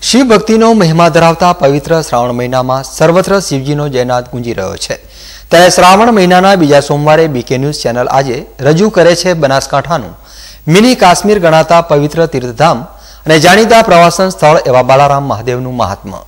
શિવ ભક્તિનો મહિમા ધરાવતા પવિત્ર શ્રાવણ મહિનામાં સર્વત્ર શિવજીનો જયનાદ ગુંજી રહ્યો છે। ત્યારે શ્રાવણ મહિનાના બીજા સોમવારે બીકે ન્યૂઝ ચેનલ આજે રજૂ કરે છે બનાસકાંઠાનું મિની કાશ્મીર ગણાતા પવિત્ર તીર્થધામ અને જાણીતા પ્રવાસન સ્થળ એવા બાલારામ મહાદેવનું મહાત્મ્ય।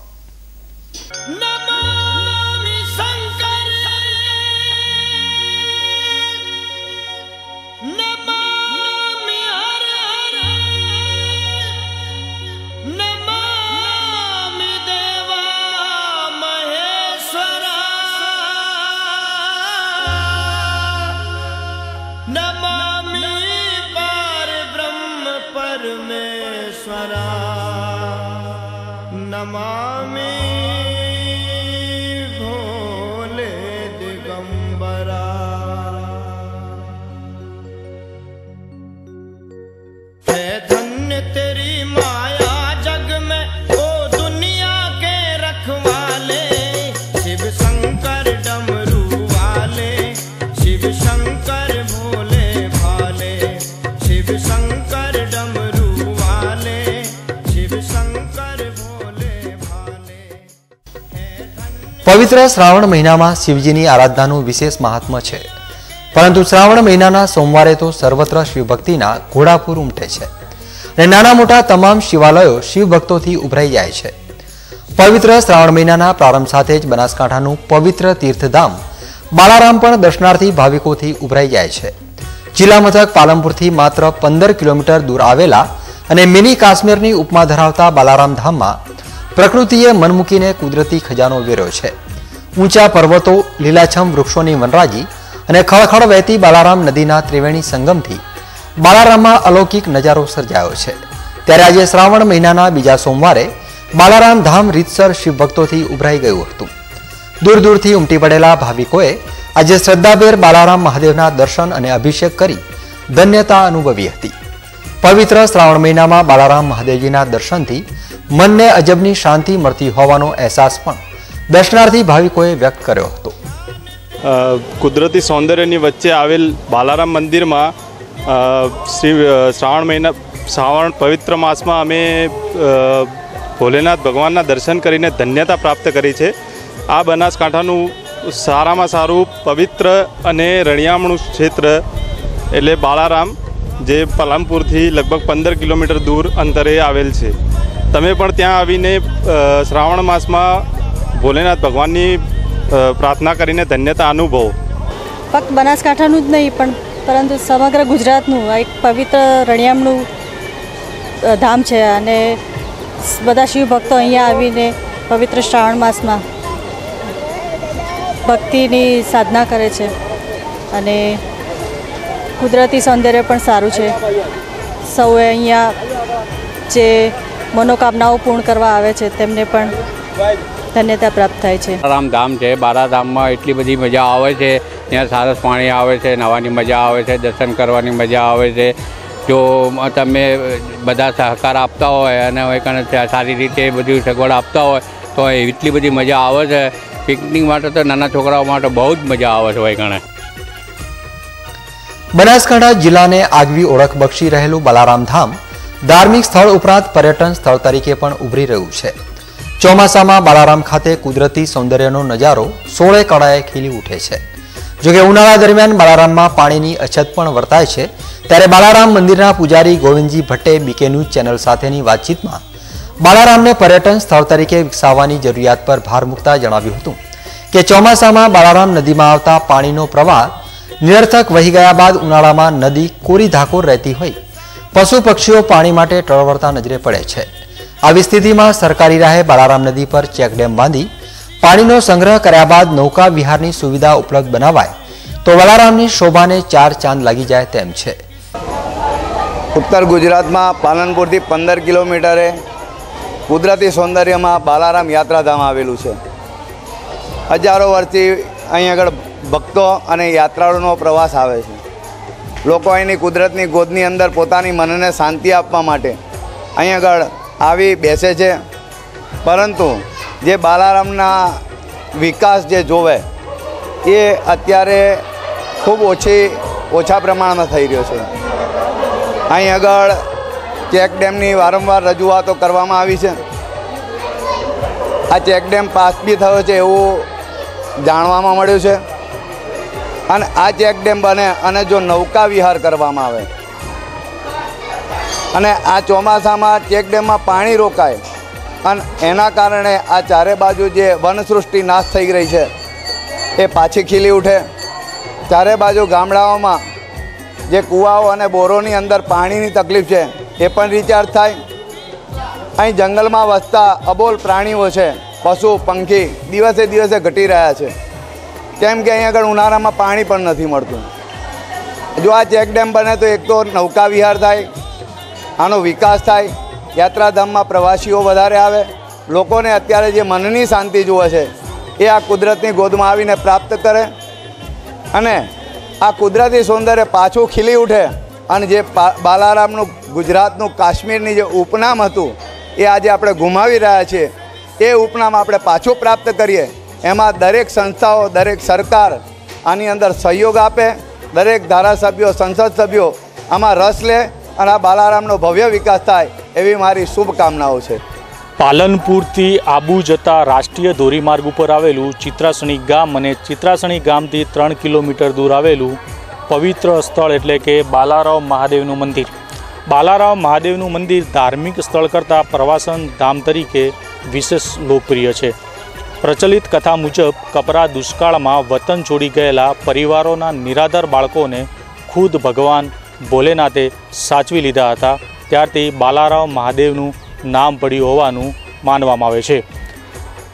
नमामि भोले दिगंबरा। है धन्य तेरी माया जग में ओ दुनिया के रखवाले, शिव शंकर डमरू वाले, शिव शंकर भोले भाले, शिव शंकर डमरू वाले, शिव शंकर पवित्र श्रावण महीना में शिवजी की आराधना विशेष महात्मा है, परंतु श्रावण महीना सोमवारे तो सर्वत्र शिव भक्ति घोड़ापूर उमटे है। नाना मोटा तमाम शिवालयों शिव भक्तों थी उभराई जाए है। पवित्र श्रावण महीना प्रारंभ साथ ज बनासकांठानु पवित्र तीर्थधाम बालाराम पण दर्शनार्थी भाविकों थी उभराई जाए है। जिला मथक पालनपुर थी मात्र 15 किलोमीटर दूर आवेला अने मिनी काश्मीर की उपमा धरावता बालाराम धाम में प्रकृतिए मन मूकीने कुदरती खजानो वेर्यो छे। ऊंचा पर्वतों, लीलाछम वृक्षोनी वनराजी अने खळखळ वहेती बालाराम नदीना त्रिवेणी संगमथी बालाराममां अलौकिक नजारो सर्जायो छे। त्यारे आज श्रावण महीनाना बीजा सोमवारे बालाराम धाम रीतसर शिव भक्तोथी उभराई गयुं हतुं। दूर दूरथी उमटी पड़ेला भाविकोए आज श्रद्धाभेर बालाराम महादेवना दर्शन अने अभिषेक करी धन्यता अनुभवी हती। पवित्र श्रावण महीनामां बालाराम महादेवजीना दर्शनथी मन ने अजबनी शांति मळती होवानो अहसास पण दर्शनार्थी भाविकोए व्यक्त कर्यो हतो। कुदरती सौंदर्यनी वच्चे आवेल बालाराम मंदिर में श्रावण पवित्र मास में अमे भोलेनाथ भगवानना दर्शन करीने धन्यता प्राप्त करी छे। आ बनासकांठानु सारामां सारू पवित्र अने रणियामणुं क्षेत्र एटले बालाराम जे पालनपुर थी लगभग 15 किलोमीटर दूर अंतरे आवेल छे। तमे पण त्यां आवीने श्रावण मास में भोलेनाथ भगवाननी प्रार्थना करीने धन्यता अनुभव। फक्त बनासकांठानुं ज नहीं पण परंतु समग्र गुजरातनुं एक पवित्र रणियामणुं धाम छे अने बधा शिव भक्तो अहींया आवीने पवित्र श्रावण मास में भक्तिनी साधना करे छे अने कुदरती सौंदर्य पण सारूं छे। सौए अहींया जे मनोकामनाओं पूर्ण करवा आवे छे तेमने पण धन्यता प्राप्त थाय छे। बालाराम धाम है, बालाराम में एटली बधी मजा आवे छे। त्यां सरस पाणी आवे छे, नवानी मजा आवे छे, दर्शन करवानी मजा आवे छे। जो तमे बधा सहकार आपता होय अने कने सारी रीते बधी सगवड आपता होय तो एटली बधी मजा आवे छे। पिकनिक माटे तो नाना छोकराओ माटे बहुत मजा आवे छे। कने बनासकांठा जिला ने आगवी ओळख बक्षी रहेलुं बालाराम धाम धार्मिक स्थल उपरांत पर्यटन स्थल तरीके पण उभरी रह्युं छे। ચોમાસામાં બાલારામ ખાતે કુદરતી સૌંદર્યનો નજારો સોળે કળાએ ખીલી ઉઠે છે। જો કે ઉનાળા દરમિયાન બાલારામમાં પાણીની અછત પણ વર્તાય છે। ત્યારે બાલારામ મંદિરના પૂજારી ગોવિંદજી ભટ્ટે બીકે ન્યૂઝ ચેનલ સાથેની વાતચીતમાં બાલારામને પર્યટન સ્થળ તરીકે વિકસાવવાની જરૂરિયાત પર ભાર મૂકતા જણાવ્યું હતું કે ચોમાસામાં બાલારામ નદીમાં આવતા પાણીનો પ્રવાહ નિરર્થક વહી ગયા બાદ ઉનાળામાં નદી કોરી ધાકોર રહેતી હોય પશુ પક્ષીઓ પાણી માટે ટળવળતા નજરે પડે છે। આવી સ્થિતિમાં સરકારી રાહે બાલારામ નદી પર ચેકડેમ બાંધી પાણીનો સંગ્રહ કર્યા બાદ નૌકા વિહારની સુવિધા ઉપલબ્ધ બનાવાય તો બાલારામની શોભાને ચાર ચાંદ લાગી જાય તેમ છે। उत्तर गुजरात में पालनपुर थी 15 किलोमीटरे कुदरती सौंदर्य में बालाराम यात्राधाम आवेलू है। हजारों वर्षथी अहीं आगळ भक्तों अने यात्राळुओनो प्रवास आवे छे। लोको अहींनी कुदरतनी गोदनी अंदर पोतानी मनने शांति आपवा माटे अहीं आगळ आवी बेसे छे। परंतु जे बालारामना विकास जे जोवे ये अत्यारे खूब ओछा प्रमाण में थई रह्यो छे। अहीं आगळ चेक डेमनी वारंवार रजूआतो करवामां आवी छे આ ચેકડેમ પાસ બી થયો છે એવું જાણવામાં મળ્યું છે. અને આ ચેકડેમ બને અને જો નૌકા વિહાર કરવામાં આવે અને આ ચોમાસામાં ચેકડેમમાં પાણી રોકાય અને એના કારણે આ ચારે બાજુ જે વનસૃષ્ટિ નાશ થઈ રહી છે એ પાછી ખીલી ઉઠે. ચારે બાજુ ગામડાઓમાં જે કૂવાઓ અને બોરોની અંદર પાણીની તકલીફ છે એ પણ રિચાર્જ થાય. અહીં જંગલમાં વસતા અબોલ પ્રાણીઓ છે, પશુ પંખી દિવસે દિવસે ઘટી રહ્યા છે, કેમ કે અહીં આગળ ઉનાળામાં પાણી પણ નથી મળતું. જો આ ચેકડેમ બને તો એક તો નૌકા વિહાર થાય, આનો વિકાસ થાય, યાત્રાધામમાં પ્રવાસીઓ વધારે આવે, લોકોને અત્યારે જે મનની શાંતિ જુએ છે એ આ કુદરતની ગોદમાં આવીને પ્રાપ્ત કરે અને આ કુદરતી સૌંદર્ય પાછું ખીલી ઉઠે અને જે બાલારામનું ગુજરાતનું કાશ્મીરની જે ઉપનામ હતું એ આજે આપણે ગુમાવી રહ્યા છીએ, એ ઉપનામ આપણે પાછું પ્રાપ્ત કરીએ. એમાં દરેક સંસ્થાઓ, દરેક સરકાર આની અંદર સહયોગ આપે, દરેક ધારાસભ્યો, સંસદ સભ્યો આમાં રસ લે અને આ બાલારામનો ભવ્ય વિકાસ થાય એવી મારી શુભકામનાઓ છે. પાલનપુરથી આબુ જતા રાષ્ટ્રીય ધોરીમાર્ગ ઉપર આવેલું ચિત્રાસણી ગામ અને ચિત્રાસણી ગામથી 3 કિલોમીટર દૂર આવેલું પવિત્ર સ્થળ એટલે કે બાલારામ મહાદેવનું મંદિર. બાલારામ મહાદેવનું મંદિર ધાર્મિક સ્થળ કરતાં પ્રવાસન ધામ તરીકે વિશેષ લોકપ્રિય છે. પ્રચલિત કથા મુજબ કપરા દુષ્કાળમાં વતન છોડી ગયેલા પરિવારોના નિરાધાર બાળકોને ખુદ ભગવાન ભોલેનાથે સાચવી લીધા હતા. ત્યારથી બાલારામ મહાદેવનું નામ પડ્યું હોવાનું માનવામાં આવે છે.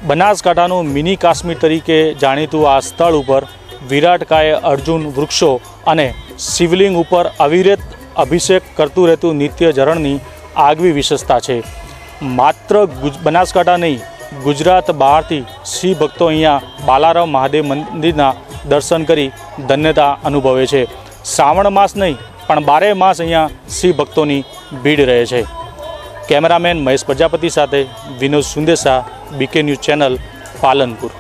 બનાસકાંઠાનું મિની કાશ્મીર તરીકે જાણીતું આ સ્થળ ઉપર વિરાટકાય અર્જુન વૃક્ષો અને શિવલિંગ ઉપર અવિરત અભિષેક કરતું રહેતું નિત્ય ઝરણની આગવી વિશેષતા છે. માત્ર બનાસકાંઠા નહીં, ગુજરાત બહારથી શિવ ભક્તો અહીંયા બાલારામ મહાદેવ મંદિરના દર્શન કરી ધન્યતા અનુભવે છે. શ્રાવણ માસ નહીં પણ 12 માસ અહીંયા શિવ ભક્તોની ભીડ રહે છે. કેમેરામેન મહેશ પ્રજાપતિ સાથે Vinod Sundesa, BK news channel, Palanpur.